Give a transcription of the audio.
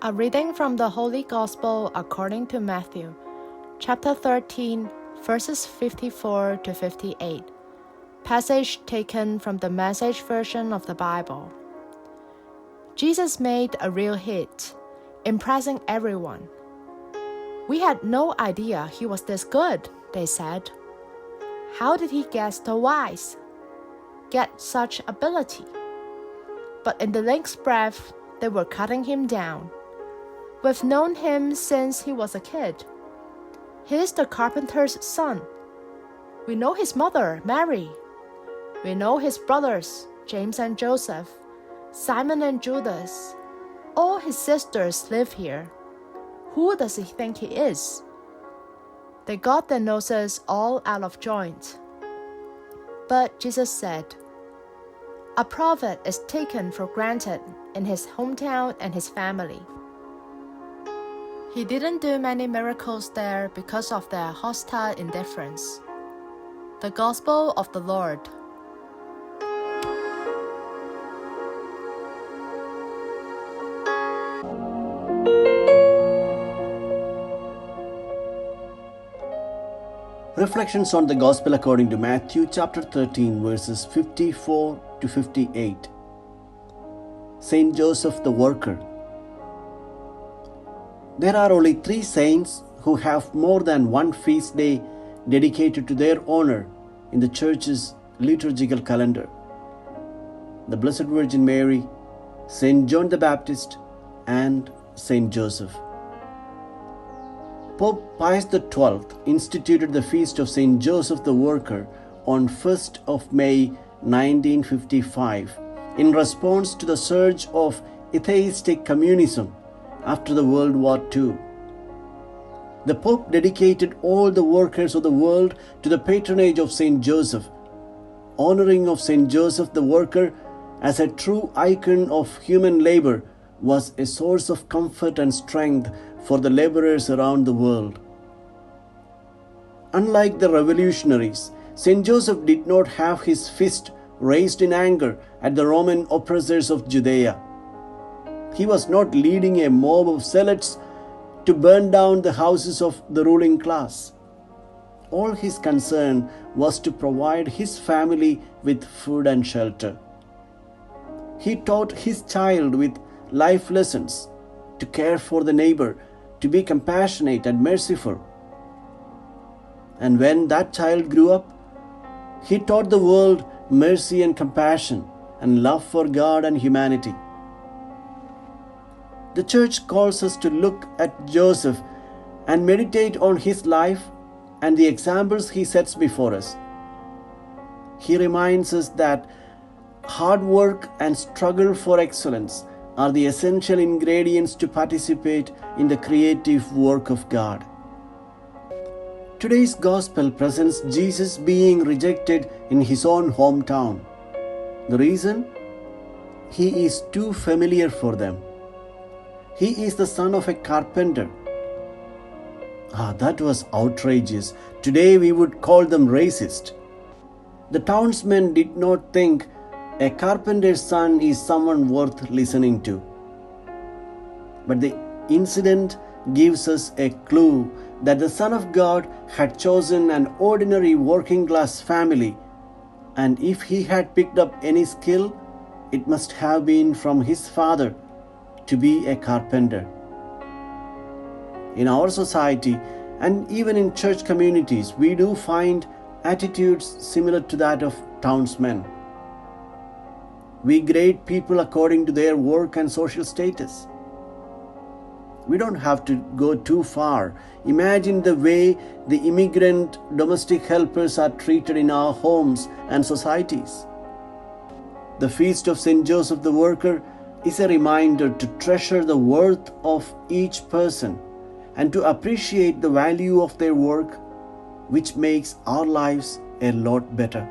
A reading from the Holy Gospel according to Matthew, chapter 13, verses 54 to 58. Passage taken from the Message version of the Bible. Jesus made a real hit, impressing everyone. "We had no idea he was this good," they said. "How did he get so wise? Get such ability?" But in the next breath, they were cutting him down. "We've known him since he was a kid. He's the carpenter's son. We know his mother, Mary. We know his brothers, James and Joseph, Simon and Judas. All his sisters live here. Who does he think he is?" They got their noses all out of joint. But Jesus said, "A prophet is taken for granted in his hometown and his family." He didn't do many miracles there because of their hostile indifference. The Gospel of the Lord. Reflections on the Gospel according to Matthew chapter 13 verses 54 to 58. Saint Joseph the Worker. There are only 3 saints who have more than one feast day dedicated to their honor in the Church's liturgical calendar: the Blessed Virgin Mary, Saint John the Baptist, and Saint Joseph. Pope Pius XII instituted the feast of Saint Joseph the Worker on 1st of May 1955 in response to the surge of atheistic communism after the World War II. The Pope dedicated all the workers of the world to the patronage of Saint Joseph. Honoring of Saint Joseph the Worker as a true icon of human labor was a source of comfort and strength for the laborers around the world. Unlike the revolutionaries, Saint Joseph did not have his fist raised in anger at the Roman oppressors of Judea. He was not leading a mob of zealots to burn down the houses of the ruling class. All his concern was to provide his family with food and shelter. He taught his child with life lessons to care for the neighbor, to be compassionate and merciful. And when that child grew up, he taught the world mercy and compassion and love for God and humanity. The Church calls us to look at Joseph and meditate on his life and the examples he sets before us. He reminds us that hard work and struggle for excellence are the essential ingredients to participate in the creative work of God. Today's Gospel presents Jesus being rejected in his own hometown. The reason? He is too familiar for them. He is the son of a carpenter. That was outrageous. Today we would call them racist. The townsmen did not think a carpenter's son is someone worth listening to. But the incident gives us a clue that the Son of God had chosen an ordinary working class family, and if he had picked up any skill, it must have been from his father to be a carpenter. In our society and even in church communities, we do find attitudes similar to that of townsmen. We grade people according to their work and social status. We don't have to go too far. Imagine the way the immigrant domestic helpers are treated in our homes and societies. The feast of Saint Joseph the Worker is a reminder to treasure the worth of each person and to appreciate the value of their work, which makes our lives a lot better.